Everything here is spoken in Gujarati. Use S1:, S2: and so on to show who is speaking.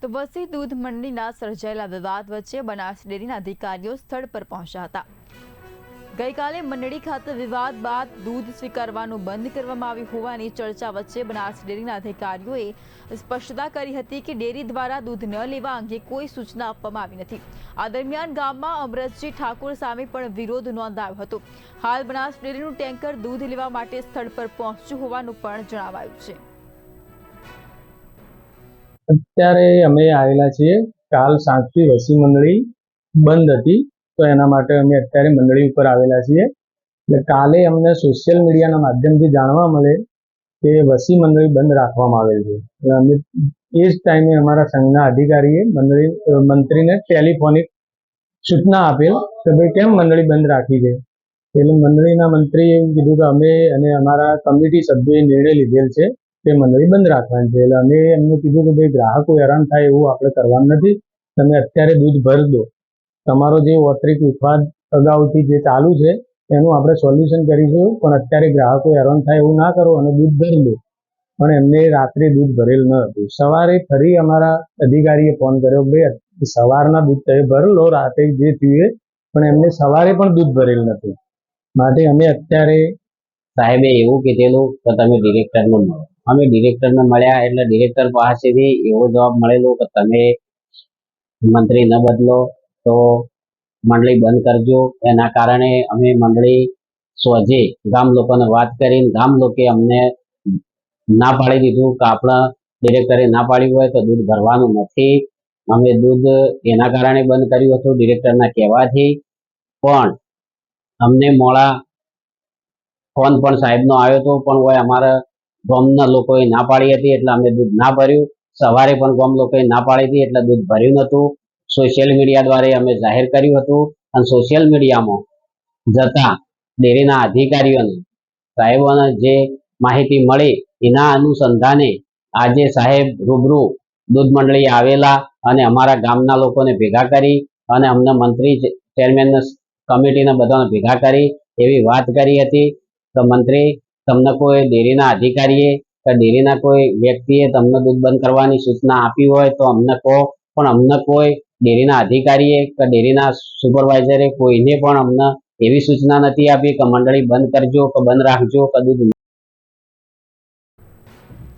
S1: તો વસી દૂધ મંડળીના સર્જાયેલા વિવાદ વચ્ચે બનાસ ડેરીના અધિકારીઓ સ્થળ પર પહોંચ્યા હતા। ગઈકાલે મંડળી ખાતે વિવાદ બાદ દૂધ સ્વીકારવાનું બંધ કરવામાં આવ્યું હોવાની ચર્ચા વચ્ચે બનાસ ડેરીના અધિકારીઓએ સ્પષ્ટતા કરી હતી કે ડેરી દ્વારા દૂધ ન લેવા અંગે કોઈ સૂચના આપવામાં આવી નથી। આ દરમિયાન ગામમાં અમરતજી ઠાકોર સામે પણ વિરોધ નોંધાયો હતો। હાલ બનાસ ડેરીનું ટેન્કર દૂધ લેવા માટે સ્થળ પર પહોંચ્યું હોવાનું પણ જણાવાયું છે।
S2: અત્યારે અમે આવેલા છીએ। કાલ સાંજથી વસી મંડળી બંધ હતી, તો એના માટે અમે અત્યારે મંડળી ઉપર આવેલા છીએ। એટલે કાલે અમને સોશિયલ મીડિયાના માધ્યમથી જાણવા મળે કે વસી મંડળી બંધ રાખવામાં આવેલ છે। એટલે અમે એ જ ટાઈમે અમારા સંઘના અધિકારીએ મંત્રીને ટેલિફોનિક સૂચના આપેલ કે ભાઈ કેમ મંડળી બંધ રાખી છે। એટલે મંડળીના મંત્રીએ એવું કીધું કે અમે અને અમારા કમિટી સભ્યોએ નિર્ણય લીધેલ છે કે મંડળી બંધ રાખવાની છે। એટલે અમે એમને કીધું કે ભાઈ ગ્રાહકો હેરાન થાય એવું આપણે કરવાનું નથી, તમે અત્યારે દૂધ ભરી દો। તમારો જે ઓતરિક વિવાદ અગાઉથી જે ચાલુ છે એનું આપણે સોલ્યુશન કરીશું, પણ અત્યારે ગ્રાહકો હેરાન થાય એવું ના કરો અને દૂધ ભરી દો। પણ એમને રાત્રે દૂધ ભરેલ ન હતું। સવારે ફરી અમારા અધિકારીએ ફોન કર્યો, ભાઈ સવારના દૂધ તમે ભરી લો, રાતે જે થયું, પણ એમને સવારે પણ દૂધ ભરેલ નથી। માટે અમે અત્યારે
S3: સાહેબે એવું કીધેલું કે તમે ડિરેક્ટરને મળો। અમે ડિરેક્ટરને મળ્યા એટલે ડિરેક્ટર પાસેથી એવો જવાબ મળેલો કે તમે મંત્રી ન બદલો તો મંડળી બંધ કરજો। એના કારણે અમે મંડળી સોજે ગામ લોકોને વાત કરીને ગામ લોકોએ અમને ના પાડી દીધું કે આપણા ડિરેક્ટરે ના પાડ્યું હોય તો દૂધ ભરવાનું નથી। અમે દૂધ એના કારણે બંધ કર્યું હતું ડિરેક્ટરના કહેવાથી, પણ અમને મોડા ફોન પણ સાહેબનો આવ્યો હતો, પણ હોય અમારા ગામના લોકોએ ના પાડી હતી એટલે અમે દૂધ ના ભર્યું। સવારે પણ ગામ લોકોએ ના પાડી હતી એટલે દૂધ ભર્યું નહોતું। સોશિયલ મીડિયા દ્વારા અમે જાહેર કર્યું હતું અને સોશિયલ મીડિયામાં જતા ડેરીના અધિકારીઓને સાહેબોને જે માહિતી મળી એના અનુસંધાને આજે સાહેબ રૂબરૂ દૂધ મંડળી આવેલા અને અમારા ગામના લોકોને ભેગા કરી અને અમને મંત્રી ચેરમેન કમિટીને બધાને ભેગા કરી એવી વાત કરી હતી કે મંત્રી તમને કોઈ ડેરીના અધિકારીએ કે ડેરીના કોઈ વ્યક્તિએ તમને દૂધ બંધ કરવાની સૂચના આપી હોય તો અમને કહો, પણ અમને કોઈ ડેરીના અધિકારીએ કે ડેરીના સુપરવાઇઝરે કોઈને પણ અમને એવી સૂચના નથી આપી કે મંડળી બંધ કરજો કે બંધ રાખજો કે દૂધ